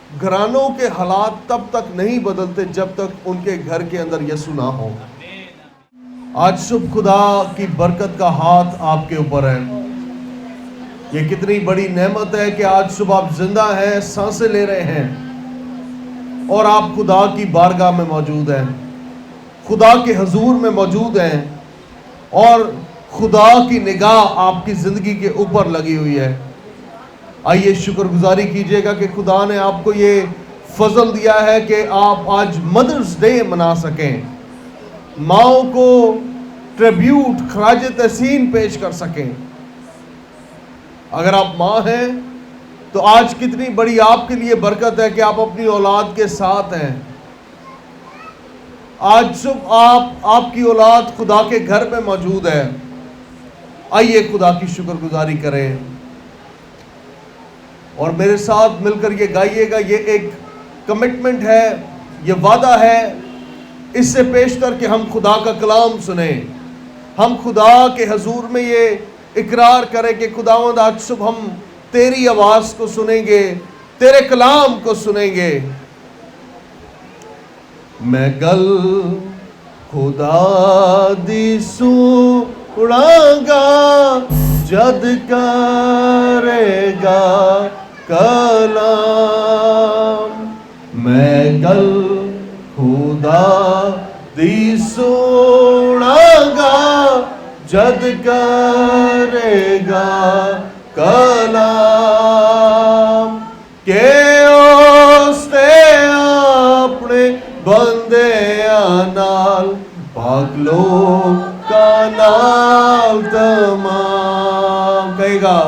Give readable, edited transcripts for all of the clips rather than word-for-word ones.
گھرانوں کے حالات تب تک نہیں بدلتے جب تک ان کے گھر کے اندر یسوع نہ ہو۔ آج صبح خدا کی برکت کا ہاتھ آپ کے اوپر ہے۔ یہ کتنی بڑی نعمت ہے کہ آج صبح آپ زندہ ہیں، سانسیں لے رہے ہیں اور آپ خدا کی بارگاہ میں موجود ہیں، خدا کے حضور میں موجود ہیں، اور خدا کی نگاہ آپ کی زندگی کے اوپر لگی ہوئی ہے۔ آئیے شکر گزاری کیجئے گا کہ خدا نے آپ کو یہ فضل دیا ہے کہ آپ آج مدرس ڈے منا سکیں، ماؤں کو ٹریبیوٹ خراج تحسین پیش کر سکیں۔ اگر آپ ماں ہیں تو آج کتنی بڑی آپ کے لیے برکت ہے کہ آپ اپنی اولاد کے ساتھ ہیں۔ آج صبح آپ کی اولاد خدا کے گھر میں موجود ہے۔ آئیے خدا کی شکر گزاری کریں اور میرے ساتھ مل کر یہ گائیے گا۔ یہ ایک کمٹمنٹ ہے، یہ وعدہ ہے، اس سے پیشتر کہ ہم خدا کا کلام سنیں، ہم خدا کے حضور میں یہ اقرار کریں کہ خداوند آج صبح ہم تیری آواز کو سنیں گے، تیرے کلام کو سنیں گے۔ میں گل خدا دی سوڑاں گا جد کرے گا کلام، میں گل خدا دی سوڑاں گا جد کرے گا کلام، کہ اس تے اپنے بندیاں نال پاک لوکاں نال تمام، کہے گا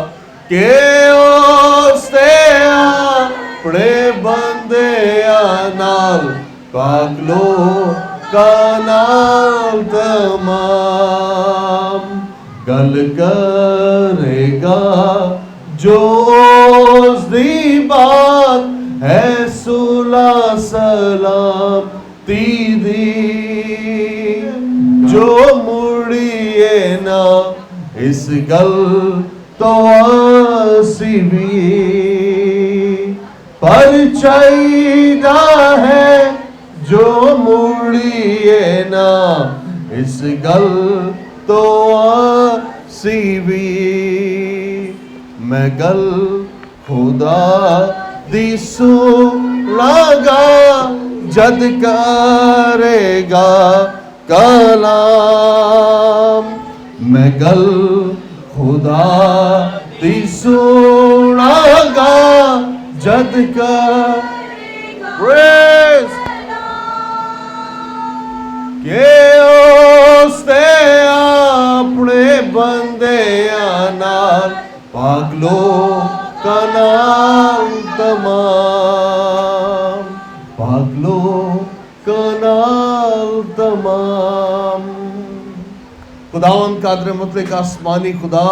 کہ اس تے اپنے بندیاں نال پاک لوکاں نال تمام، گل کرے گا جو اس دی بات ہے صلح سلامتی دی، جو مڑیے نا اس گل تو اسی بھی، پر چاہیدہ ہے جو مڑیے نا اس گل تو اسی بھی، میں گل خدا دی سناں گا جد کرے گا کلام، میں گل خدا دی سناں گا جد کرے گا، کہ اس تے اپنے بندیاں نال پاک لوکاں نال تمام، پاک لوکاں نال تمام۔ خداوند قادر مطلق آسمانی خدا،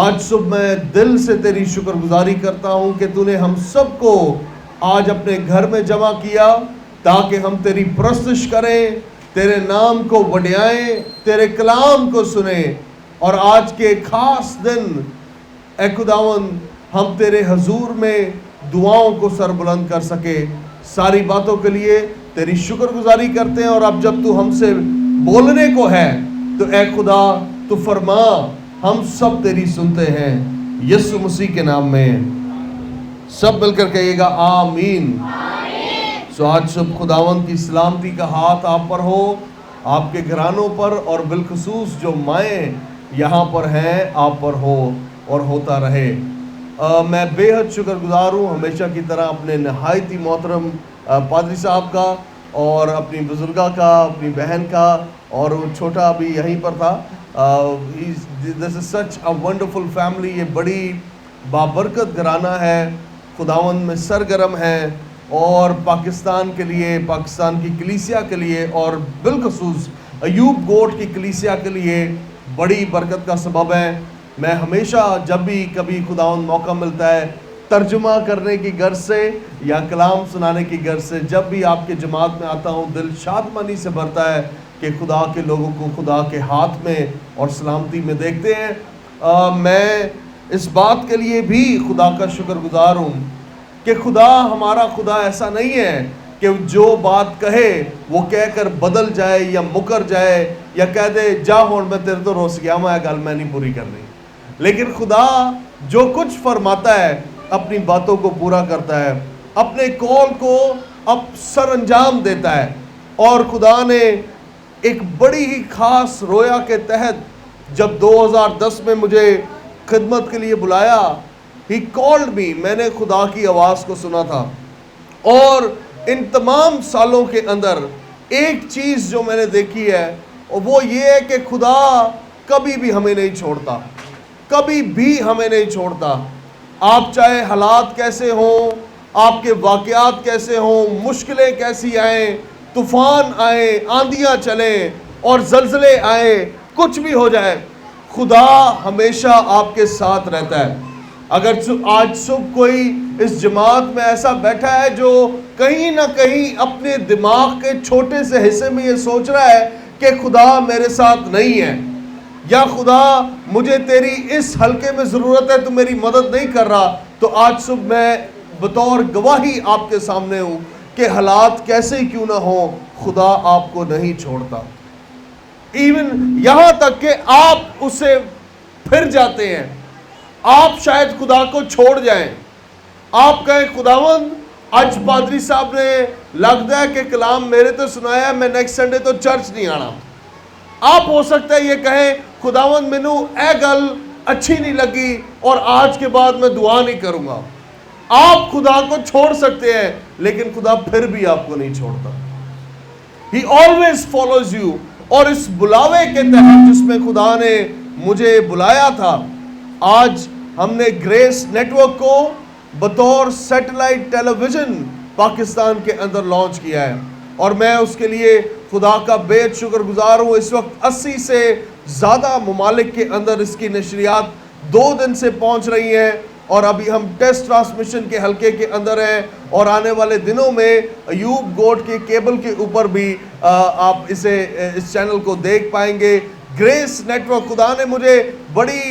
آج صبح میں دل سے تیری شکر گزاری کرتا ہوں کہ تو نے ہم سب کو آج اپنے گھر میں جمع کیا تاکہ ہم تیری پرستش کریں، تیرے نام کو وڈیائیں، تیرے کلام کو سنیں، اور آج کے خاص دن اے خداوند ہم تیرے حضور میں دعاؤں کو سر بلند کر سکے۔ ساری باتوں کے لیے تیری شکر گزاری کرتے ہیں، اور اب جب تو ہم سے بولنے کو ہے تو اے خدا تو فرما، ہم سب تیری سنتے ہیں، یسوع مسیح کے نام میں سب مل کر کہیے گا آمین۔ سو آج صبح خداوند کی سلامتی کا ہاتھ آپ پر ہو، آپ کے گھرانوں پر، اور بالخصوص جو مائیں یہاں پر ہیں آپ پر ہو اور ہوتا رہے۔ میں بے حد شکر گزار ہوں ہمیشہ کی طرح اپنے نہایت ہی محترم پادری صاحب کا، اور اپنی بزرگہ کا، اپنی بہن کا، اور وہ چھوٹا بھی یہیں پر تھا۔ This is such a wonderful family، یہ بڑی بابرکت گھرانہ ہے، خداوند میں سرگرم ہے، اور پاکستان کے لیے، پاکستان کی کلیسیا کے لیے، اور بالخصوص ایوب گوٹ کی کلیسیا کے لیے بڑی برکت کا سبب ہے۔ میں ہمیشہ جب بھی کبھی خداوند موقع ملتا ہے ترجمہ کرنے کی غرض سے یا کلام سنانے کی غرض سے، جب بھی آپ کے جماعت میں آتا ہوں دل شادمانی سے بھرتا ہے کہ خدا کے لوگوں کو خدا کے ہاتھ میں اور سلامتی میں دیکھتے ہیں۔ میں اس بات کے لیے بھی خدا کا شکر گزار ہوں کہ خدا ہمارا خدا ایسا نہیں ہے کہ جو بات کہے وہ کہہ کر بدل جائے یا مکر جائے یا کہہ دے جا ہون میں تیرے تو روس گیا میں گل میں نہیں پوری کرنی. لیکن خدا جو کچھ فرماتا ہے اپنی باتوں کو پورا کرتا ہے, اپنے قول کو اب سر انجام دیتا ہے. اور خدا نے ایک بڑی ہی خاص رویا کے تحت جب 2010 میں مجھے خدمت کے لیے بلایا, ہی کالڈ می, میں نے خدا کی آواز کو سنا تھا. اور ان تمام سالوں کے اندر ایک چیز جو میں نے دیکھی ہے وہ یہ ہے کہ خدا کبھی بھی ہمیں نہیں چھوڑتا, کبھی بھی ہمیں نہیں چھوڑتا. آپ چاہے حالات کیسے ہوں, آپ کے واقعات کیسے ہوں, مشکلیں کیسی آئیں, طوفان آئیں, آندیاں چلیں اور زلزلے آئیں, کچھ بھی ہو جائے, خدا ہمیشہ آپ کے ساتھ رہتا ہے. اگر آج صبح کوئی اس جماعت میں ایسا بیٹھا ہے جو کہیں نہ کہیں اپنے دماغ کے چھوٹے سے حصے میں یہ سوچ رہا ہے کہ خدا میرے ساتھ نہیں ہے, یا خدا مجھے تیری اس حلقے میں ضرورت ہے تو میری مدد نہیں کر رہا, تو آج صبح میں بطور گواہی آپ کے سامنے ہوں کہ حالات کیسے ہی کیوں نہ ہوں, خدا آپ کو نہیں چھوڑتا. ایون یہاں تک کہ آپ اسے پھر جاتے ہیں, آپ شاید خدا کو چھوڑ جائیں, آپ کہیں خداوند آج پادری صاحب نے لگتا ہے کہ کلام میرے تو سنایا ہے, میں نیکسٹ سنڈے تو چرچ نہیں آنا. آپ ہو سکتا ہے یہ کہیں خداوند مینوں اے گل اچھی نہیں لگی اور آج کے بعد میں دعا نہیں کروں گا. آپ خدا کو چھوڑ سکتے ہیں لیکن خدا پھر بھی آپ کو نہیں چھوڑتا. He always follows you. اور اس بلاوے کے تحت جس میں خدا نے مجھے بلایا تھا, آج ہم نے گریس نیٹ ورک کو بطور سیٹلائٹ ٹیلی ویژن پاکستان کے اندر لانچ کیا ہے, اور میں اس کے لیے خدا کا بے حد شکر گزار ہوں. اس وقت 80 سے زیادہ ممالک کے اندر اس کی نشریات 2 دن سے پہنچ رہی ہیں, اور ابھی ہم ٹیسٹ ٹرانسمیشن کے حلقے کے اندر ہیں, اور آنے والے دنوں میں ایوب گوٹ کے کیبل کے اوپر بھی آپ اس چینل کو دیکھ پائیں گے. گریس نیٹ ورک, خدا نے مجھے بڑی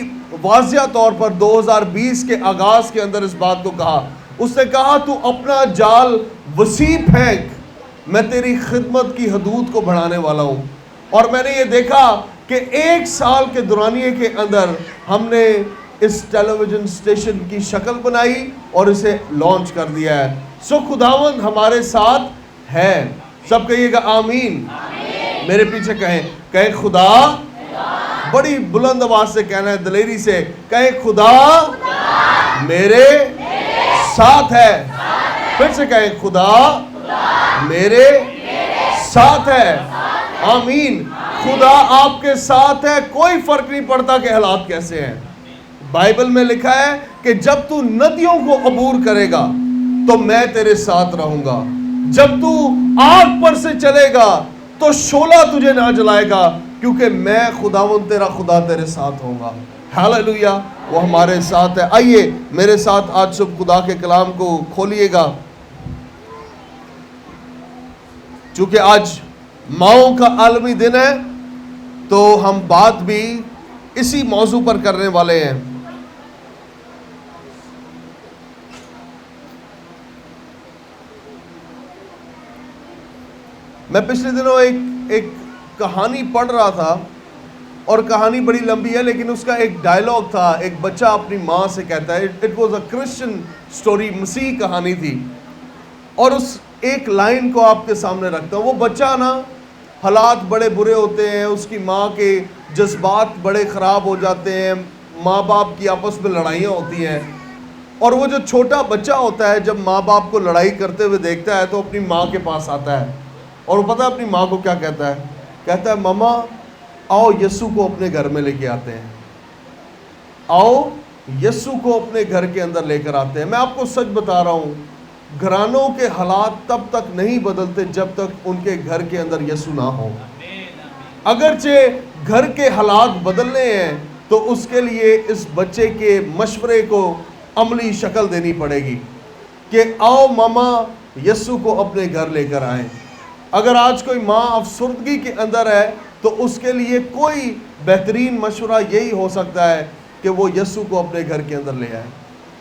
واضح طور پر 2020 کے آغاز کے اندر اس بات کو کہا. اس نے کہا تو اپنا جال وسیع پھینک, میں تیری خدمت کی حدود کو بڑھانے والا ہوں. اور میں نے یہ دیکھا کہ 1 سال کے دورانیے کے اندر ہم نے اس ٹیلی ویژن اسٹیشن کی شکل بنائی اور اسے لانچ کر دیا ہے. سو خداوند ہمارے ساتھ ہے. سب کہیے گا آمین. میرے پیچھے کہیں خدا. بڑی بلند آواز سے کہنا ہے, دلیری سے کہیں خدا میرے ساتھ ہے. پھر سے کہیں خدا میرے ساتھ ہے. آمین. خدا آپ کے ساتھ ہے, کوئی فرق نہیں پڑتا کہ حالات کیسے ہیں. بائبل میں لکھا ہے کہ جب تو ندیوں کو عبور کرے گا تو میں تیرے ساتھ رہوں گا, جب تو آگ پر سے چلے گا تو شعلہ تجھے نہ جلائے گا, کیونکہ میں خداوند تیرا خدا تیرے ساتھ ہوں گا. ہاللویا, وہ ہمارے ساتھ ہے. آئیے میرے ساتھ آج صبح خدا کے کلام کو کھولیے گا. چونکہ آج ماؤں کا عالمی دن ہے تو ہم بات بھی اسی موضوع پر کرنے والے ہیں. میں پچھلے دنوں ایک کہانی پڑھ رہا تھا, اور کہانی بڑی لمبی ہے لیکن اس کا ایک ڈائلاگ تھا. ایک بچہ اپنی ماں سے کہتا ہے, it was a Christian story, مسیح کہانی تھی, اور اس ایک لائن کو آپ کے سامنے رکھتا ہوں. وہ بچہ نا, حالات بڑے برے ہوتے ہیں, اس کی ماں کے جذبات بڑے خراب ہو جاتے ہیں, ماں باپ کی آپس میں لڑائیاں ہوتی ہیں, اور وہ جو چھوٹا بچہ ہوتا ہے جب ماں باپ کو لڑائی کرتے ہوئے دیکھتا ہے تو اپنی ماں کے پاس آتا ہے, اور وہ پتہ ہے اپنی ماں کو کیا کہتا ہے؟ کہتا ہے ماما آؤ یسوع کو اپنے گھر میں لے کے آتے ہیں, آؤ یسوع کو اپنے گھر کے اندر لے کر آتے ہیں. میں آپ کو سچ بتا رہا ہوں, گھرانوں کے حالات تب تک نہیں بدلتے جب تک ان کے گھر کے اندر یسوع نہ ہو. اگرچہ گھر کے حالات بدلنے ہیں تو اس کے لیے اس بچے کے مشورے کو عملی شکل دینی پڑے گی کہ آؤ ماما یسوع کو اپنے گھر لے کر آئیں. اگر آج کوئی ماں افسردگی کے اندر ہے تو اس کے لیے کوئی بہترین مشورہ یہی ہو سکتا ہے کہ وہ یسوع کو اپنے گھر کے اندر لے آئے.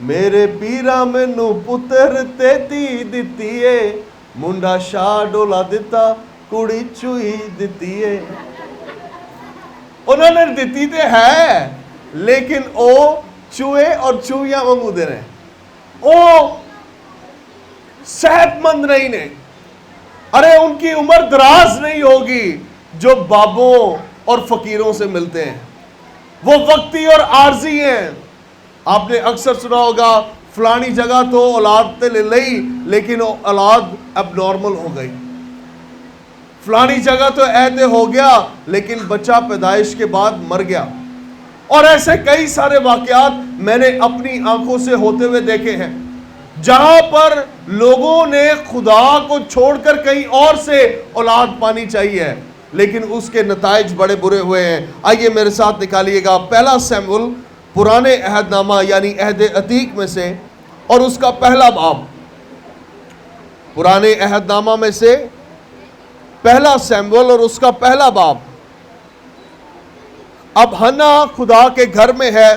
میرے پیرا مینو پتر تیتی دتی ہے منڈا شاہ ڈولا دیتا کڑی چوئی دتی ہے انہوں نے دتی تے ہے لیکن او چوہے اور چوہیاں وانگو دے رہے ہیں او صحت مند نہیں نے ارے ان کی عمر دراز نہیں ہوگی جو بابوں اور فقیروں سے ملتے ہیں وہ وقتی اور عارضی ہیں آپ نے اکثر سنا ہوگا فلانی جگہ تو اولاد تے لے لئی لیکن اولاد اب نارمل ہو گئی فلانی جگہ تو ایتے ہو گیا لیکن بچہ پیدائش کے بعد مر گیا اور ایسے کئی سارے واقعات میں نے اپنی آنکھوں سے ہوتے ہوئے دیکھے ہیں جہاں پر لوگوں نے خدا کو چھوڑ کر کہیں اور سے اولاد پانی چاہیے لیکن اس کے نتائج بڑے برے ہوئے ہیں آئیے میرے ساتھ نکالیے گا پہلا سیموئیل پرانے عہد نامہ یعنی عہد عتیق میں سے اور اس کا پہلا باب پرانے عہد نامہ میں سے پہلا سیموئیل اور اس کا پہلا باب اب ہنا خدا کے گھر میں ہے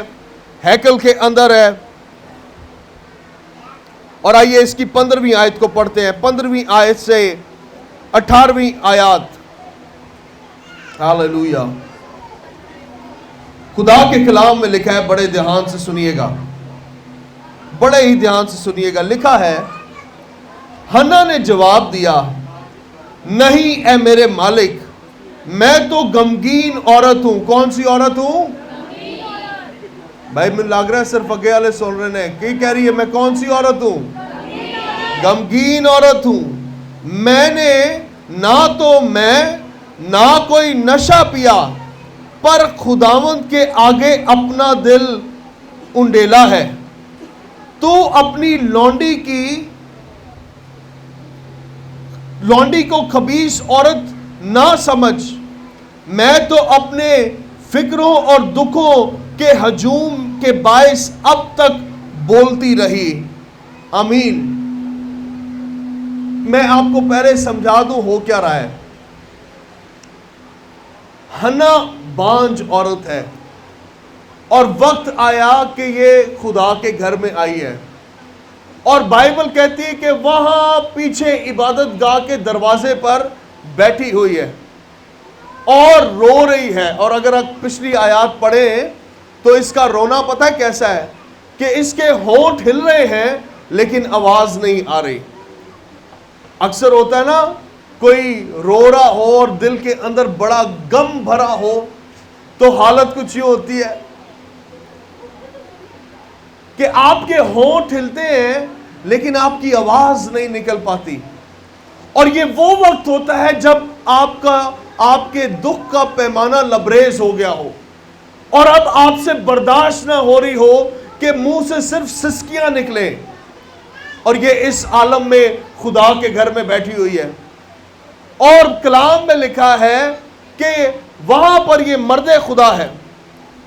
ہیکل کے اندر ہے اور آئیے اس کی 15ویں آیت کو پڑھتے ہیں 15ویں آیت سے 18ویں آیات ہاللویا خدا کے کلام میں لکھا ہے بڑے دھیان سے سنیے گا بڑے ہی دھیان سے سنیے گا لکھا ہے ہنا نے جواب دیا نہیں اے میرے مالک میں تو غمگین عورت ہوں کون سی عورت ہوں بھائی مجھے لگ رہا ہے صرف اگے والے سن رہے ہیں کی کہہ رہی ہے میں کون سی عورت ہوں غمگین عورت ہوں میں نے نہ کوئی نشہ پیا پر خداوند کے آگے اپنا دل انڈیلا ہے تو اپنی لونڈی کو خبیث عورت نہ سمجھ میں تو اپنے فکروں اور دکھوں کے ہجوم کے باعث اب تک بولتی رہی آمین میں آپ کو پہلے سمجھا دوں ہو کیا رہا ہے ہنا بانج عورت ہے اور وقت آیا کہ یہ خدا کے گھر میں آئی ہے اور بائبل کہتی ہے کہ وہاں پیچھے عبادت گاہ کے دروازے پر بیٹھی ہوئی ہے اور رو رہی ہے اور اگر آپ پچھلی آیات پڑھیں تو اس کا رونا پتہ کیسا ہے کہ اس کے ہونٹ ہل رہے ہیں لیکن آواز نہیں آ رہی اکثر ہوتا ہے نا کوئی رو رہا ہو اور دل کے اندر بڑا غم بھرا ہو تو حالت کچھ یوں ہوتی ہے کہ آپ کے ہونٹ ہلتے ہیں لیکن آپ کی آواز نہیں نکل پاتی اور یہ وہ وقت ہوتا ہے جب آپ کے دکھ کا پیمانہ لبریز ہو گیا ہو اور اب آپ سے برداشت نہ ہو رہی ہو کہ منہ سے صرف سسکیاں نکلیں اور یہ اس عالم میں خدا کے گھر میں بیٹھی ہوئی ہے اور کلام میں لکھا ہے کہ وہاں پر یہ مرد خدا ہے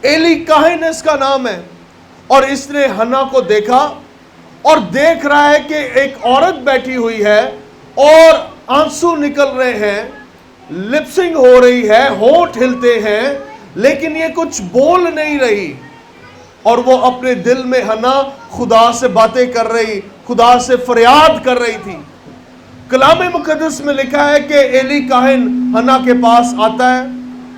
ایلی کاہن اس کا نام ہے اور اس نے ہنا کو دیکھا اور دیکھ رہا ہے کہ ایک عورت بیٹھی ہوئی ہے اور آنسو نکل رہے ہیں لپسنگ ہو رہی ہے ہونٹ ہلتے ہیں لیکن یہ کچھ بول نہیں رہی اور وہ اپنے دل میں ہنا خدا سے باتیں کر رہی خدا سے فریاد کر رہی تھی کلام مقدس میں لکھا ہے کہ ایلی کاہن ہنا کے پاس آتا ہے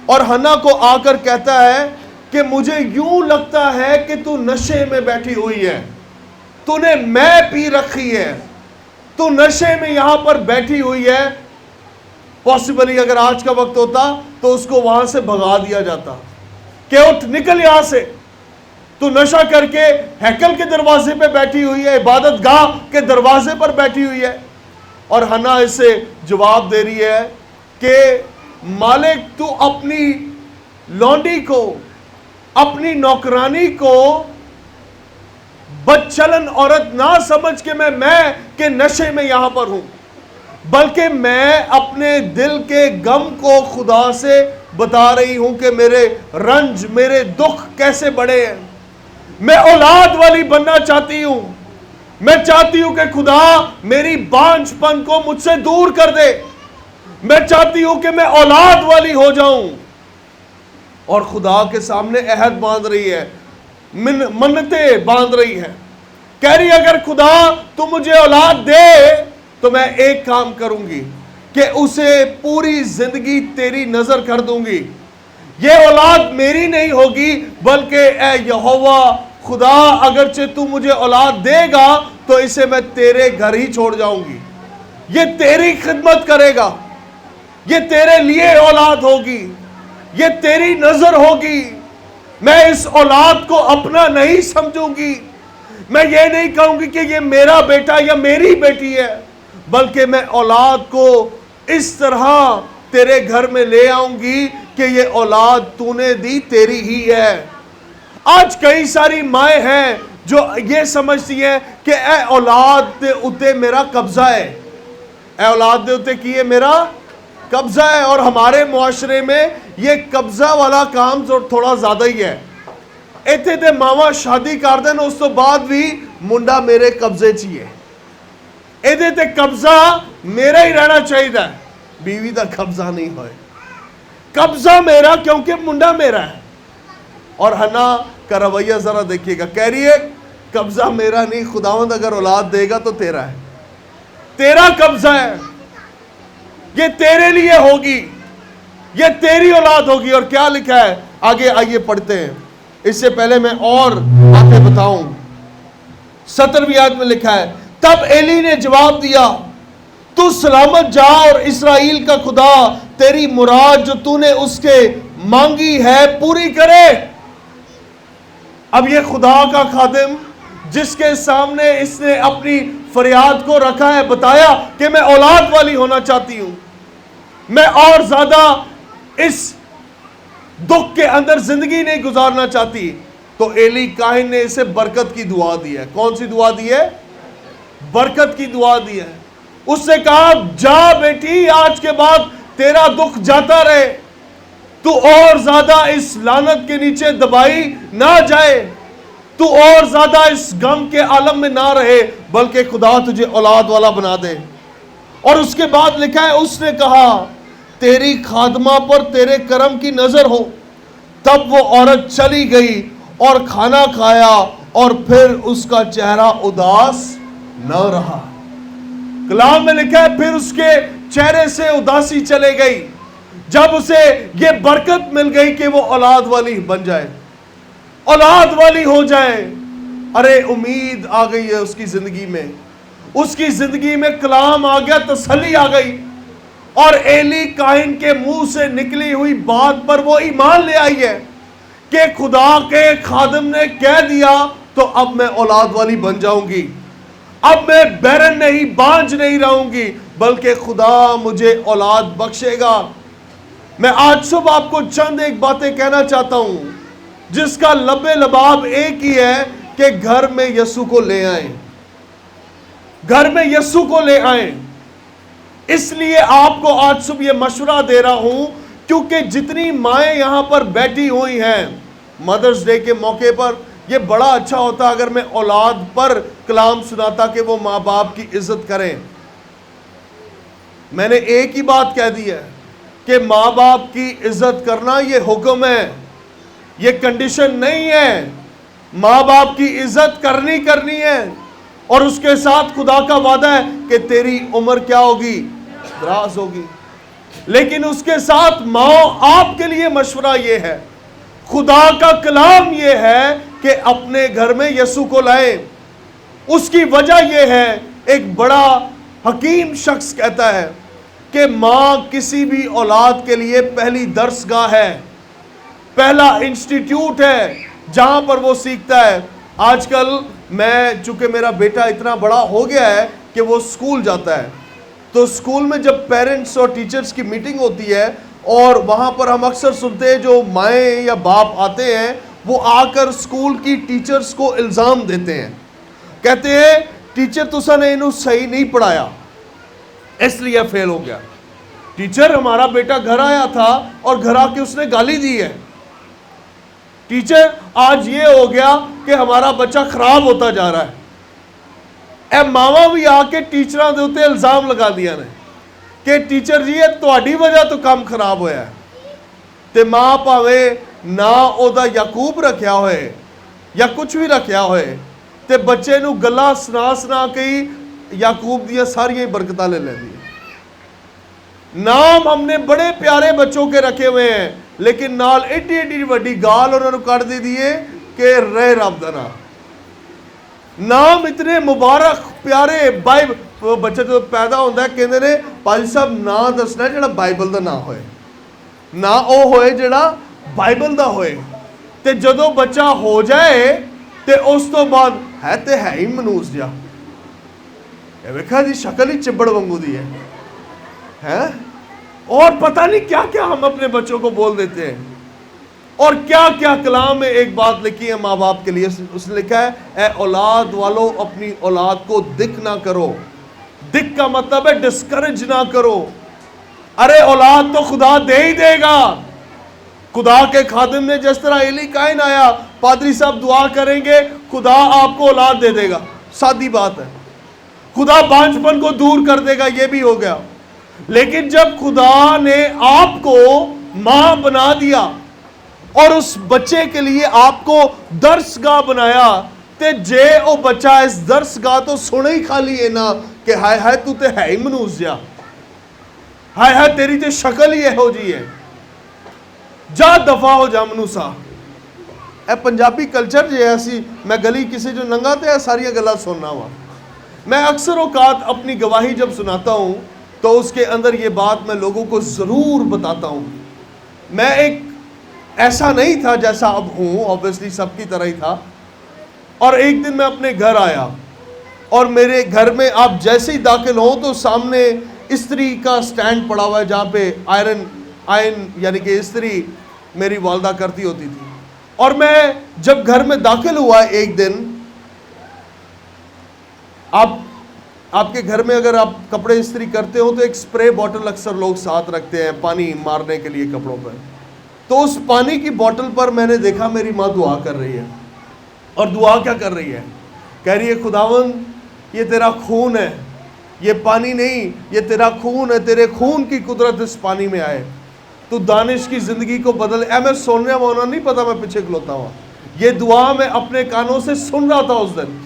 اور ہنا کو آ کر کہتا ہے کہ مجھے یوں لگتا ہے کہ تو نشے میں بیٹھی ہوئی ہے تو نے میں پی رکھی ہے تو نشے میں یہاں پر بیٹھی ہوئی ہے پاسبلی اگر آج کا وقت ہوتا تو اس کو وہاں سے بھگا دیا جاتا کہ اٹھ نکل یہاں سے تو نشہ کر کے ہیکل کے دروازے پہ بیٹھی ہوئی ہے عبادت گاہ کے دروازے پر بیٹھی ہوئی ہے اور ہنا اسے جواب دے رہی ہے کہ مالک تو اپنی لونڈی کو اپنی نوکرانی کو بدچلن عورت نہ سمجھ کے میں کے نشے میں یہاں پر ہوں بلکہ میں اپنے دل کے غم کو خدا سے بتا رہی ہوں کہ میرے رنج میرے دکھ کیسے بڑے ہیں میں اولاد والی بننا چاہتی ہوں میں چاہتی ہوں کہ خدا میری بانجھ پن کو مجھ سے دور کر دے میں چاہتی ہوں کہ میں اولاد والی ہو جاؤں اور خدا کے سامنے عہد باندھ رہی ہے منتیں باندھ رہی ہے کہہ رہی اگر خدا تو مجھے اولاد دے تو میں ایک کام کروں گی کہ اسے پوری زندگی تیری نظر کر دوں گی. یہ اولاد میری نہیں ہوگی بلکہ اے یہوہ خدا اگرچہ تو مجھے اولاد دے گا تو اسے میں تیرے گھر ہی چھوڑ جاؤں گی. یہ تیری خدمت کرے گا, یہ تیرے لیے اولاد ہوگی, یہ تیری نظر ہوگی. میں اس اولاد کو اپنا نہیں سمجھوں گی. میں یہ نہیں کہوں گی کہ یہ میرا بیٹا یا میری بیٹی ہے, بلکہ میں اولاد کو اس طرح تیرے گھر میں لے آؤں گی کہ یہ اولاد تو نے دی تیری ہی ہے. آج کئی ساری مائیں ہیں جو یہ سمجھتی ہیں کہ اے اولاد دے اتے میرا قبضہ ہے, اے اولاد دے اتے کیے میرا قبضہ ہے. اور ہمارے معاشرے میں یہ قبضہ والا کام تھوڑا زیادہ ہی ہے. ایتھے تے ماما شادی کر دین اس تو بعد بھی منڈا میرے قبضے چاہیے, ایتھے تے قبضہ میرا ہی رہنا چاہیے, بیوی دا قبضہ نہیں ہوئے. قبضہ میرا کیونکہ منڈا میرا ہے. اور حنا کا رویہ ذرا دیکھیے گا, کہہ رہی ہے قبضہ میرا نہیں, خداوند اگر اولاد دے گا تو تیرا ہے, تیرا قبضہ ہے, یہ تیرے لیے ہوگی, یہ تیری اولاد ہوگی. اور کیا لکھا ہے آگے آئیے پڑھتے ہیں. اس سے پہلے میں اور باتیں بتاؤں, 17ویں آیت میں لکھا ہے تب ایلی نے جواب دیا تو سلامت جا اور اسرائیل کا خدا تیری مراد جو تو نے اس کے مانگی ہے پوری کرے. اب یہ خدا کا خادم جس کے سامنے اس نے اپنی فریاد کو رکھا ہے, بتایا کہ میں اولاد والی ہونا چاہتی ہوں, میں اور زیادہ اس دکھ کے اندر زندگی نہیں گزارنا چاہتی. تو ایلی کاہن نے اسے برکت کی دعا دی ہے. کون سی دعا دی ہے؟ برکت کی دعا دی ہے. اس نے کہا جا بیٹی, آج کے بعد تیرا دکھ جاتا رہے, تو اور زیادہ اس لعنت کے نیچے دبائی نہ جائے, تو اور زیادہ اس غم کے عالم میں نہ رہے, بلکہ خدا تجھے اولاد والا بنا دے. اور اس کے بعد لکھا ہے اس نے کہا تیری خادمہ پر تیرے کرم کی نظر ہو. تب وہ عورت چلی گئی اور کھانا کھایا اور پھر اس کا چہرہ اداس نہ رہا. کلام میں لکھا ہے پھر اس کے چہرے سے اداسی چلے گئی جب اسے یہ برکت مل گئی کہ وہ اولاد والی بن جائے, اولاد والی ہو جائے. ارے امید آ گئی ہے اس کی زندگی میں, اس کی زندگی میں کلام آ گیا, تسلی آ گئی. اور ایلی کاہن کے منہ سے نکلی ہوئی بات پر وہ ایمان لے آئی ہے کہ خدا کے خادم نے کہہ دیا تو اب میں اولاد والی بن جاؤں گی, اب میں بیرن نہیں, بانجھ نہیں رہوں گی, بلکہ خدا مجھے اولاد بخشے گا. میں آج صبح آپ کو چند ایک باتیں کہنا چاہتا ہوں جس کا لب لباب ایک ہی ہے کہ گھر میں یسوع کو لے آئیں, گھر میں یسوع کو لے آئیں. اس لیے آپ کو آج صبح یہ مشورہ دے رہا ہوں کیونکہ جتنی مائیں یہاں پر بیٹھی ہوئی ہیں مدرس ڈے کے موقع پر, یہ بڑا اچھا ہوتا اگر میں اولاد پر کلام سناتا کہ وہ ماں باپ کی عزت کریں. میں نے ایک ہی بات کہہ دی ہے کہ ماں باپ کی عزت کرنا یہ حکم ہے, یہ کنڈیشن نہیں ہے. ماں باپ کی عزت کرنی ہے, اور اس کے ساتھ خدا کا وعدہ ہے کہ تیری عمر کیا ہوگی؟ دراز ہوگی. لیکن اس کے ساتھ ماں آپ کے لیے مشورہ یہ ہے, خدا کا کلام یہ ہے کہ اپنے گھر میں یسوع کو لائیں. اس کی وجہ یہ ہے, ایک بڑا حکیم شخص کہتا ہے کہ ماں کسی بھی اولاد کے لیے پہلی درس گاہ ہے, پہلا انسٹیٹیوٹ ہے جہاں پر وہ سیکھتا ہے. آج کل میں چونکہ میرا بیٹا اتنا بڑا ہو گیا ہے کہ وہ سکول جاتا ہے, تو سکول میں جب پیرنٹس اور ٹیچرز کی میٹنگ ہوتی ہے اور وہاں پر ہم اکثر سنتے ہیں جو مائیں یا باپ آتے ہیں وہ آ کر سکول کی ٹیچرز کو الزام دیتے ہیں, کہتے ہیں ٹیچر تسا نے انہوں صحیح نہیں پڑھایا اس لیے فیل ہو گیا. ٹیچر ہمارا بیٹا گھر آیا تھا اور گھر آ کے اس نے گالی دی ہے. ٹیچر آج یہ ہو گیا کہ ہمارا بچہ خراب ہوتا جا رہا ہے. اے ماما بھی آ کے ٹیچراں دے اوتے الزام لگا دیا نے کہ ٹیچر جی یہ تہاڈی وجہ تو کام خراب ہویا ہے. تے ماں پاوے نہ او دا یعقوب رکھیا ہوئے یا کچھ بھی رکھیا ہوئے, تے بچے نو گلا سنا سنا کے یعقوب دیا ساری برکتاں لے لینی. نام ہم نے بڑے پیارے بچوں کے رکھے ہوئے ہیں لیکن نال ایڈی ایڈی وڈی گال انہوں نے کٹ دی دیئے کہ رہ رب دا نام اتنے مبارک پیارے. بچے جو پیدا ہوتا ہے کہندے نے پاجی صاحب نا دسنا ہے جڑا بائبل دا نا ہوئے, نا او ہوئے جڑا بائبل دا ہوئے. تے جدو بچہ ہو جائے تے اس تو بعد ہے تے ہے ہی منوس جا, اے ویکھا جی شکل ہی چبڑ وانگو دی ہے, اور پتہ نہیں کیا کیا ہم اپنے بچوں کو بول دیتے ہیں, اور کیا کیا کلام میں ایک بات لکھی ہے ماں باپ کے لیے. اس نے لکھا ہے اے اولاد والو اپنی اولاد کو دکھ نہ کرو. دکھ کا مطلب ہے ڈسکریج نہ کرو. ارے اولاد تو خدا دے ہی دے گا. خدا کے خادم نے جس طرح ایلی کائن آیا, پادری صاحب دعا کریں گے خدا آپ کو اولاد دے دے گا, سادی بات ہے. خدا بانجپن کو دور کر دے گا, یہ بھی ہو گیا. لیکن جب خدا نے آپ کو ماں بنا دیا اور اس بچے کے لیے آپ کو درس گاہ بنایا, تے جے او بچہ اس درس گاہ تو سنے ہی خالی ہے نا کہ ہائے ہائے تو تے ہے ہی منوس جا, ہائے ہائے تیری تے شکل ہی ہو جی ہے, جا دفع ہو جا منوسا. اے پنجابی کلچر جے ایسی, میں گلی کسی جو ننگا تے ساری گلا سننا ہوا. میں اکثر اوقات اپنی گواہی جب سناتا ہوں تو اس کے اندر یہ بات میں لوگوں کو ضرور بتاتا ہوں. میں ایک ایسا نہیں تھا جیسا اب ہوں, obviously سب کی طرح ہی تھا. اور ایک دن میں اپنے گھر آیا اور میرے گھر میں آپ جیسے ہی داخل ہوں تو سامنے استری کا سٹینڈ پڑا ہوا ہے جہاں پہ آئرن یعنی کہ استری میری والدہ کرتی ہوتی تھی. اور میں جب گھر میں داخل ہوا ایک دن, آپ کے گھر میں اگر آپ کپڑے استری کرتے ہو تو ایک سپرے بوٹل اکثر لوگ ساتھ رکھتے ہیں پانی مارنے کے لیے کپڑوں پر. تو اس پانی کی بوٹل پر میں نے دیکھا میری ماں دعا کر رہی ہے. اور دعا کیا کر رہی ہے؟ کہہ رہی ہے خداوند یہ تیرا خون ہے, یہ پانی نہیں, یہ تیرا خون ہے, تیرے خون کی قدرت اس پانی میں آئے, تو دانش کی زندگی کو بدل. میں سننے والا نہیں پتا, میں پیچھے کھلوتا ہوا. یہ دعا میں اپنے کانوں سے سن رہا تھا اس دن,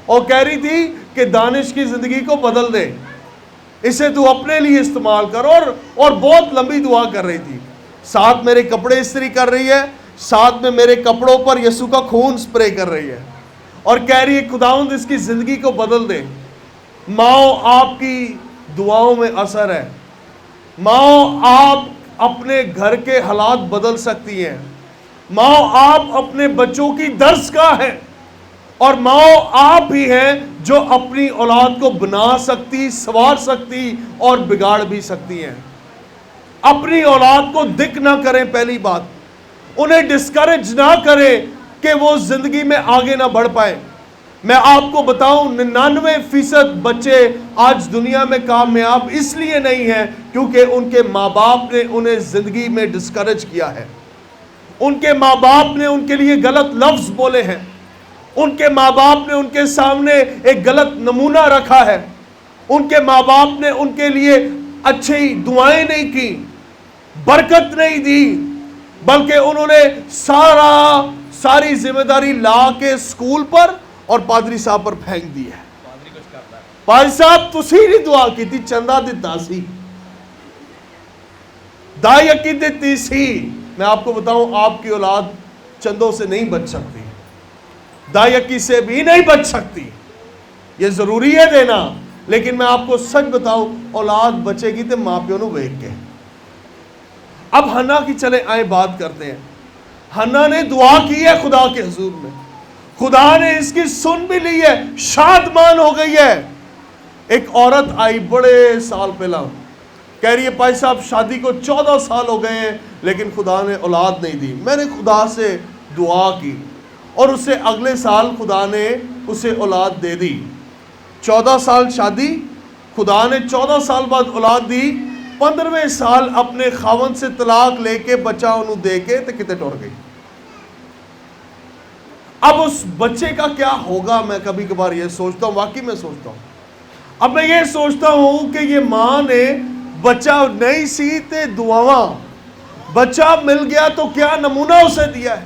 اور کہہ رہی تھی کہ دانش کی زندگی کو بدل دے, اسے تو اپنے لیے استعمال کر. اور بہت لمبی دعا کر رہی تھی. ساتھ میرے کپڑے استری کر رہی ہے, ساتھ میں میرے کپڑوں پر یسوع کا خون سپرے کر رہی ہے, اور کہہ رہی ہے خداوند اس کی زندگی کو بدل دے. ماں آپ کی دعاؤں میں اثر ہے. ماں آپ اپنے گھر کے حالات بدل سکتی ہیں. ماں آپ اپنے بچوں کی درس گاہ ہیں, اور ماں آپ ہی ہیں جو اپنی اولاد کو بنا سکتی, سنوار سکتی اور بگاڑ بھی سکتی ہیں. اپنی اولاد کو دکھ نہ کریں. پہلی بات, انہیں ڈسکریج نہ کریں کہ وہ زندگی میں آگے نہ بڑھ پائے. میں آپ کو بتاؤں 99% بچے آج دنیا میں کامیاب اس لیے نہیں ہیں کیونکہ ان کے ماں باپ نے انہیں زندگی میں ڈسکریج کیا ہے. ان کے ماں باپ نے ان کے لیے غلط لفظ بولے ہیں. ان کے ماں باپ نے ان کے سامنے ایک غلط نمونہ رکھا ہے. ان کے ماں باپ نے ان کے لیے اچھی دعائیں نہیں کی, برکت نہیں دی, بلکہ انہوں نے ساری ذمہ داری لا کے اسکول پر اور پادری صاحب پر پھینک دی ہے. پادری صاحب تسی نہیں دعا کی تھی, چندہ دیتا سی, دائی کی دیتی سی. میں آپ کو بتاؤں آپ کی اولاد چندوں سے نہیں بچ سکتی, دائیکی سے بھی نہیں بچ سکتی. یہ ضروری ہے دینا, لیکن میں آپ کو سچ بتاؤں اولاد بچے گی تے ماں پیو نو ویکھ کے. اب ہنا کی چلے آئیں بات کرتے ہیں. ہنا نے دعا کی ہے خدا کے حضور میں, خدا نے اس کی سن بھی لی ہے, شادمان ہو گئی ہے. ایک عورت آئی بڑے سال پہلا, کہہ رہی ہے بھائی صاحب شادی کو 14 سال ہو گئے ہیں لیکن خدا نے اولاد نہیں دی. میں نے خدا سے دعا کی اور اسے اگلے سال خدا نے اسے اولاد دے دی. 14 سال شادی, خدا نے 14 سال بعد اولاد دی. 15ویں سال اپنے خاوند سے طلاق لے کے بچہ انہوں دے کے تے کتے ٹور گئی. اب اس بچے کا کیا ہوگا میں کبھی کبھار یہ سوچتا ہوں, واقعی میں سوچتا ہوں. اب میں یہ سوچتا ہوں کہ یہ ماں نے بچہ نہیں سی تے دعاواں, بچہ مل گیا تو کیا نمونہ اسے دیا ہے.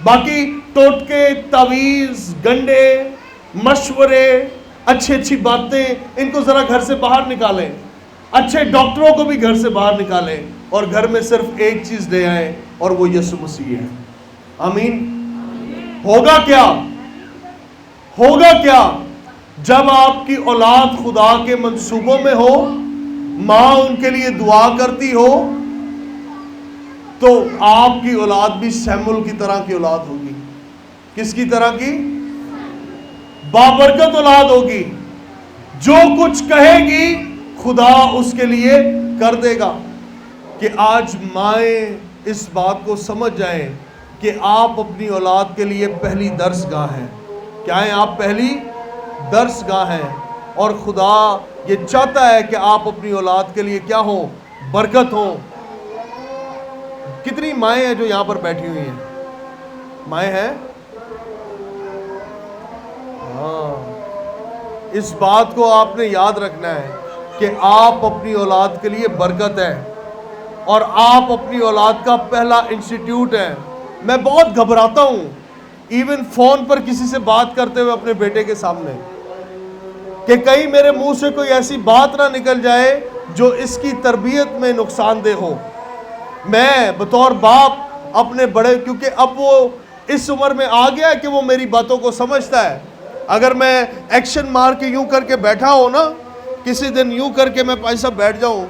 باقی ٹوٹکے، تعویذ، گنڈے، مشورے، اچھی اچھی باتیں، ان کو ذرا گھر سے باہر نکالیں. اچھے ڈاکٹروں کو بھی گھر سے باہر نکالیں اور گھر میں صرف ایک چیز لے آئیں اور وہ یسوع مسیح ہے. آمین. ہوگا کیا؟ ہوگا کیا جب آپ کی اولاد خدا کے منصوبوں میں ہو، ماں ان کے لیے دعا کرتی ہو، تو آپ کی اولاد بھی سیمول کی طرح کی اولاد ہوگی. کس کی طرح کی؟ بابرکت اولاد ہوگی. جو کچھ کہے گی خدا اس کے لیے کر دے گا. کہ آج مائیں اس بات کو سمجھ جائیں کہ آپ اپنی اولاد کے لیے پہلی درس گاہ ہیں. کیا ہیں آپ؟ پہلی درس گاہ ہیں. اور خدا یہ چاہتا ہے کہ آپ اپنی اولاد کے لیے کیا ہوں؟ برکت ہوں. کتنی مائیں ہیں جو یہاں پر بیٹھی ہوئی ہیں؟ مائیں ہیں؟ ہاں. اس بات کو آپ نے یاد رکھنا ہے کہ آپ اپنی اولاد کے لیے برکت ہے اور آپ اپنی اولاد کا پہلا انسٹیٹیوٹ ہے. میں بہت گھبراتا ہوں ایون فون پر کسی سے بات کرتے ہوئے اپنے بیٹے کے سامنے، کہ کہیں میرے منہ سے کوئی ایسی بات نہ نکل جائے جو اس کی تربیت میں نقصان دہ ہو. میں بطور باپ اپنے بڑے، کیونکہ اب وہ اس عمر میں آ گیا ہے کہ وہ میری باتوں کو سمجھتا ہے. اگر میں ایکشن مار کے یوں کر کے بیٹھا ہوں نا، کسی دن یوں کر کے میں پیسہ بیٹھ جاؤں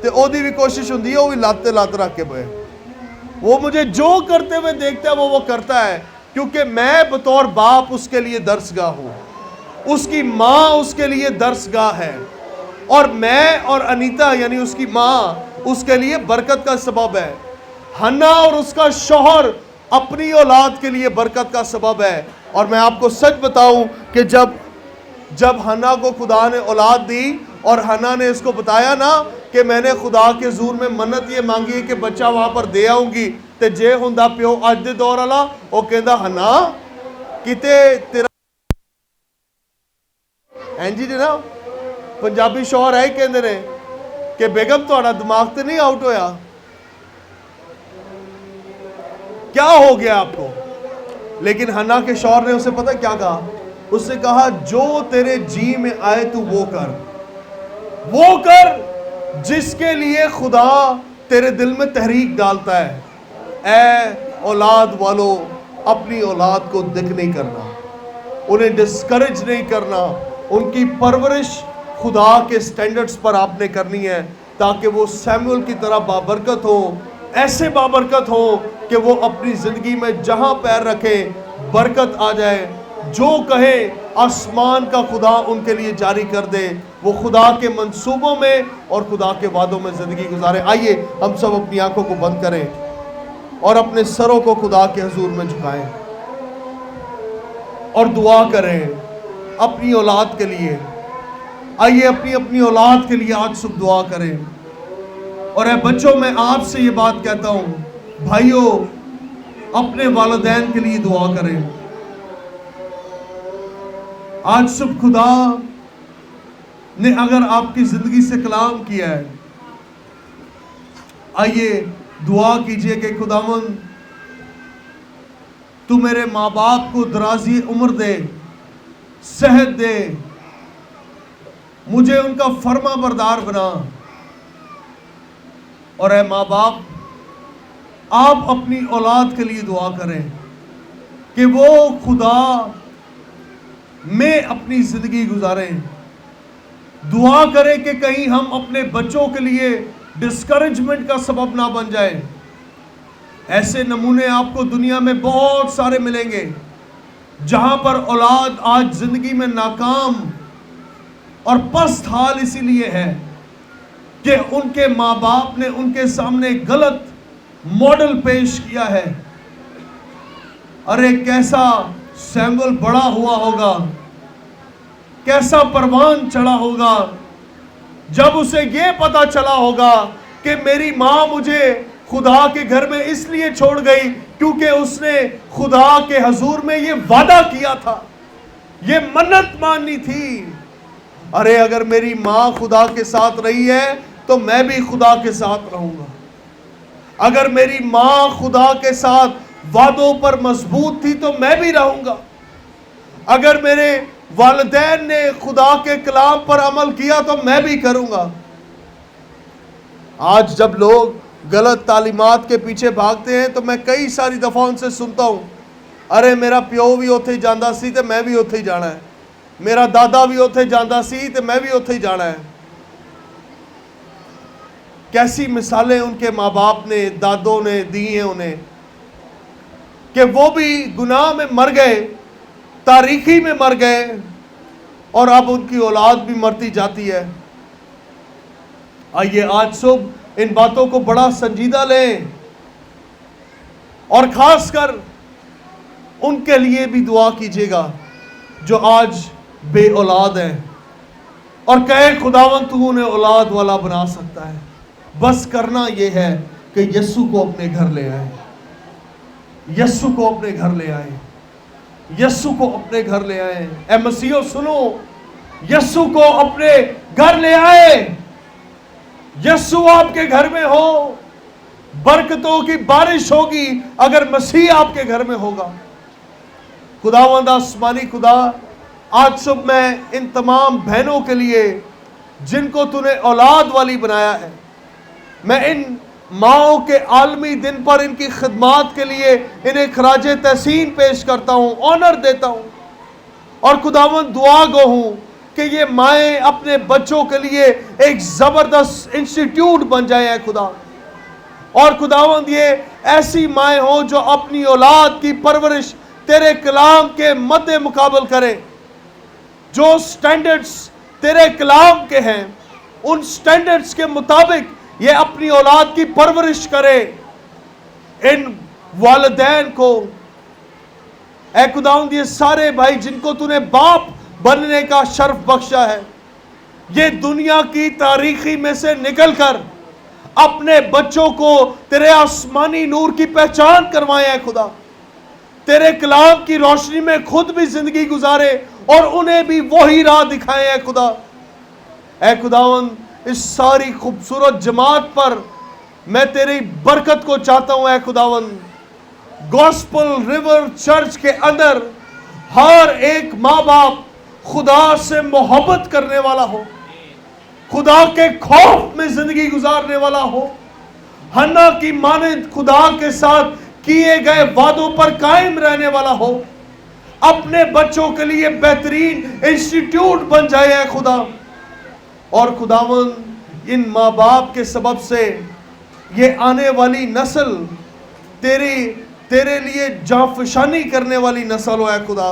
تو او دی بھی کوشش ہوندی ہے وہ بھی لاتے لاتے رکھ کے پہ. وہ مجھے جو کرتے ہوئے دیکھتا ہے وہ کرتا ہے، کیونکہ میں بطور باپ اس کے لیے درس گاہ ہوں. اس کی ماں اس کے لیے درس گاہ ہے، اور میں اور انیتا یعنی اس کی ماں اس کے لیے برکت کا سبب ہے. ہنا اور اس کا شوہر اپنی اولاد کے لیے برکت کا سبب ہے. اور میں آپ کو سچ بتاؤں کہ جب ہنا کو خدا نے اولاد دی اور ہنا نے اس کو بتایا نا کہ میں نے خدا کے حضور میں منت یہ مانگی ہے کہ بچہ وہاں پر دے آؤں گی، تے جے ہوندا پیو اج دے دور والا، وہ کہندا ہنا کتے تیرا جی نا پنجابی شوہر ہے کہندے نے کہ بیگم تہاڈا دماغ تے نہیں آؤٹ ہویا؟ کیا ہو گیا آپ کو؟ لیکن ہنا کے شوہر نے اسے پتہ کیا کہا؟ اس نے کہا جو تیرے جی میں آئے تو وہ کر جس کے لیے خدا تیرے دل میں تحریک ڈالتا ہے. اے اولاد والو، اپنی اولاد کو دکھ نہیں کرنا، انہیں ڈسکریج نہیں کرنا. ان کی پرورش خدا کے سٹینڈرڈز پر آپ نے کرنی ہے تاکہ وہ سیمول کی طرح بابرکت ہو. ایسے بابرکت ہو کہ وہ اپنی زندگی میں جہاں پیر رکھے برکت آ جائے. جو کہے آسمان کا خدا ان کے لیے جاری کر دے. وہ خدا کے منصوبوں میں اور خدا کے وعدوں میں زندگی گزارے. آئیے ہم سب اپنی آنکھوں کو بند کریں اور اپنے سروں کو خدا کے حضور میں جھکائیں اور دعا کریں اپنی اولاد کے لیے. آئیے اپنی اولاد کے لیے آج صبح دعا کریں. اور اے بچوں، میں آپ سے یہ بات کہتا ہوں، بھائیوں اپنے والدین کے لیے دعا کریں. آج صبح خدا نے اگر آپ کی زندگی سے کلام کیا ہے، آئیے دعا کیجئے کہ خداوند تو میرے ماں باپ کو درازی عمر دے، صحت دے، مجھے ان کا فرما بردار بنا. اور اے ماں باپ، آپ اپنی اولاد کے لیے دعا کریں کہ وہ خدا میں اپنی زندگی گزاریں. دعا کریں کہ کہیں ہم اپنے بچوں کے لیے ڈسکریجمنٹ کا سبب نہ بن جائے. ایسے نمونے آپ کو دنیا میں بہت سارے ملیں گے جہاں پر اولاد آج زندگی میں ناکام اور پست حال اسی لیے ہے کہ ان کے ماں باپ نے ان کے سامنے غلط ماڈل پیش کیا ہے. ارے کیسا سیمول بڑا ہوا ہوگا، کیسا پروان چڑھا ہوگا جب اسے یہ پتا چلا ہوگا کہ میری ماں مجھے خدا کے گھر میں اس لیے چھوڑ گئی کیونکہ اس نے خدا کے حضور میں یہ وعدہ کیا تھا، یہ منت مانی تھی. ارے اگر میری ماں خدا کے ساتھ رہی ہے تو میں بھی خدا کے ساتھ رہوں گا. اگر میری ماں خدا کے ساتھ وعدوں پر مضبوط تھی تو میں بھی رہوں گا. اگر میرے والدین نے خدا کے کلام پر عمل کیا تو میں بھی کروں گا. آج جب لوگ غلط تعلیمات کے پیچھے بھاگتے ہیں تو میں کئی ساری دفعہ ان سے سنتا ہوں, ارے میرا پیو بھی اوتھے ہی جاندا سی تے میں بھی اوتھے ہی جانا ہے, میرا دادا بھی اوتھے جاندا سی تے میں بھی اوتھے ہی جانا ہے. کیسی مثالیں ان کے ماں باپ نے, دادوں نے دی ہیں انہیں, کہ وہ بھی گناہ میں مر گئے, تاریکی میں مر گئے, اور اب ان کی اولاد بھی مرتی جاتی ہے. آئیے آج صبح ان باتوں کو بڑا سنجیدہ لیں, اور خاص کر ان کے لیے بھی دعا کیجیے گا جو آج بے اولاد ہیں, اور کہے خداوند تو انہیں اولاد والا بنا سکتا ہے. بس کرنا یہ ہے کہ یسوع کو اپنے گھر لے آئے, یسوع کو اپنے گھر لے آئے, یسوع کو اپنے گھر لے آئے. اے مسیحو سنو, یسوع کو اپنے گھر لے آئے. یسوع آپ کے گھر میں ہو, برکتوں کی بارش ہوگی اگر مسیح آپ کے گھر میں ہوگا. خداوند آسمانی خدا, آج صبح میں ان تمام بہنوں کے لیے جن کو تو نے اولاد والی بنایا ہے, میں ان ماؤں کے عالمی دن پر ان کی خدمات کے لیے انہیں خراج تحسین پیش کرتا ہوں, آنر دیتا ہوں, اور خداوند دعا گو ہوں کہ یہ مائیں اپنے بچوں کے لیے ایک زبردست انسٹیٹیوٹ بن جائیں. خدا, اور خداوند یہ ایسی مائیں ہوں جو اپنی اولاد کی پرورش تیرے کلام کے مد مقابل کرے. جو سٹینڈرڈز تیرے کلام کے ہیں ان سٹینڈرڈز کے مطابق یہ اپنی اولاد کی پرورش کرے. ان والدین کو اے خداوند, یہ سارے بھائی جن کو تو نے باپ بننے کا شرف بخشا ہے, یہ دنیا کی تاریخی میں سے نکل کر اپنے بچوں کو تیرے آسمانی نور کی پہچان کروائے. اے خدا, تیرے کلام کی روشنی میں خود بھی زندگی گزارے اور انہیں بھی وہی راہ دکھائے. اے خدا, اے خداوند, اس ساری خوبصورت جماعت پر میں تیری برکت کو چاہتا ہوں. اے خداوند, گوسپل ریور چرچ کے اندر ہر ایک ماں باپ خدا سے محبت کرنے والا ہو, خدا کے خوف میں زندگی گزارنے والا ہو, حنا کی مانند خدا کے ساتھ کیے گئے وعدوں پر قائم رہنے والا ہو, اپنے بچوں کے لیے بہترین انسٹیٹیوٹ بن جائے. اے خدا, اور خداوند ان ماں باپ کے سبب سے یہ آنے والی نسل تیرے لیے جانفشانی کرنے والی نسل ہو. اے خدا,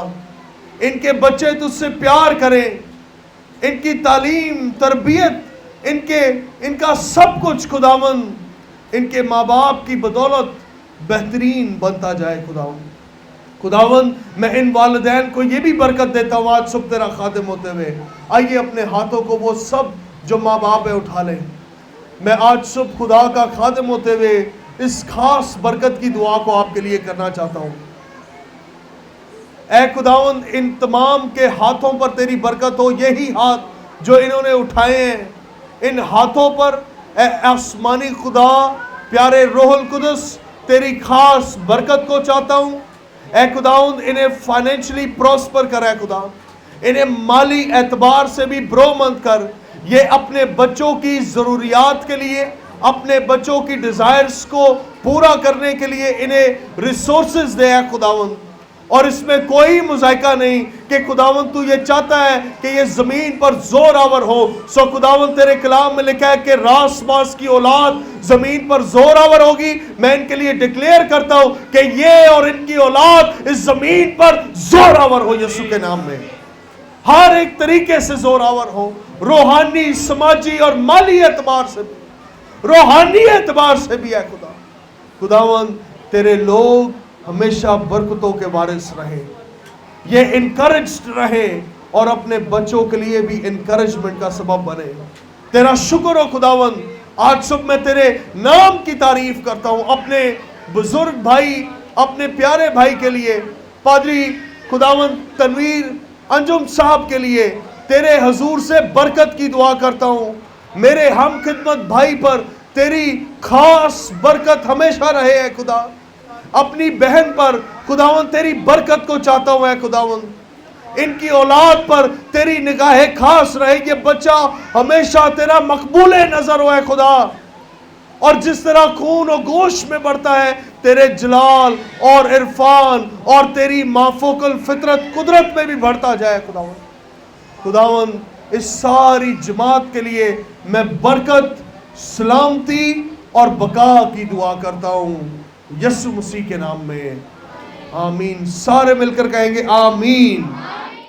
ان کے بچے تجھ سے پیار کریں, ان کی تعلیم, تربیت, ان کا سب کچھ خداوند ان کے ماں باپ کی بدولت بہترین بنتا جائے. خداوند میں ان والدین کو یہ بھی برکت دیتا ہوں آج صبح تیرا خادم ہوتے ہوئے. آئیے اپنے ہاتھوں کو وہ سب جو ماں باپ ہے اٹھا لیں. میں آج صبح خدا کا خادم ہوتے ہوئے اس خاص برکت کی دعا کو آپ کے لیے کرنا چاہتا ہوں. اے خداوند, ان تمام کے ہاتھوں پر تیری برکت ہو. یہی ہاتھ جو انہوں نے اٹھائے ہیں, ان ہاتھوں پر اے آسمانی خدا, پیارے روح القدس, تیری خاص برکت کو چاہتا ہوں. اے خداوند, انہیں فائنینشلی پروسپر کر. اے خدا, انہیں مالی اعتبار سے بھی برومند کر. یہ اپنے بچوں کی ضروریات کے لیے, اپنے بچوں کی ڈیزائرز کو پورا کرنے کے لیے انہیں ریسورسز دے. اے خداوند, اور اس میں کوئی مذائقہ نہیں کہ خداوند تو یہ چاہتا ہے کہ یہ زمین پر زور آور ہو. سو خداوند تیرے کلام میں لکھا ہے کہ راس باس کی اولاد زمین پر زور آور ہوگی. میں ان کے لیے ڈکلیئر کرتا ہوں کہ یہ اور ان کی اولاد اس زمین پر زور آور ہو یسوع کے نام میں. ہر ایک طریقے سے زور آور ہو, روحانی, سماجی اور مالی اعتبار سے بھی, روحانی اعتبار سے بھی. اے خداوند, تیرے لوگ ہمیشہ برکتوں کے وارث رہے, یہ انکریجڈ رہے اور اپنے بچوں کے لیے بھی انکریجمنٹ کا سبب بنے. تیرا شکر ہو خداوند. آج صبح میں تیرے نام کی تعریف کرتا ہوں اپنے بزرگ بھائی, اپنے پیارے بھائی کے لیے, پادری خداوند تنویر انجم صاحب کے لیے تیرے حضور سے برکت کی دعا کرتا ہوں. میرے ہم خدمت بھائی پر تیری خاص برکت ہمیشہ رہے. اے خدا, اپنی بہن پر خداوند تیری برکت کو چاہتا ہوں اے خداوند، ان کی اولاد پر تیری نگاہ خاص رہے، یہ بچہ ہمیشہ تیرا مقبول نظر ہو اے خدا، اور جس طرح خون و گوشت میں بڑھتا ہے تیرے جلال اور عرفان اور تیری مافوق الفطرت قدرت میں بھی بڑھتا جائے خداوند اس ساری جماعت کے لیے میں برکت، سلامتی اور بقا کی دعا کرتا ہوں یسوع مسیح کے نام میں، آمین۔ سارے مل کر کہیں گے آمین۔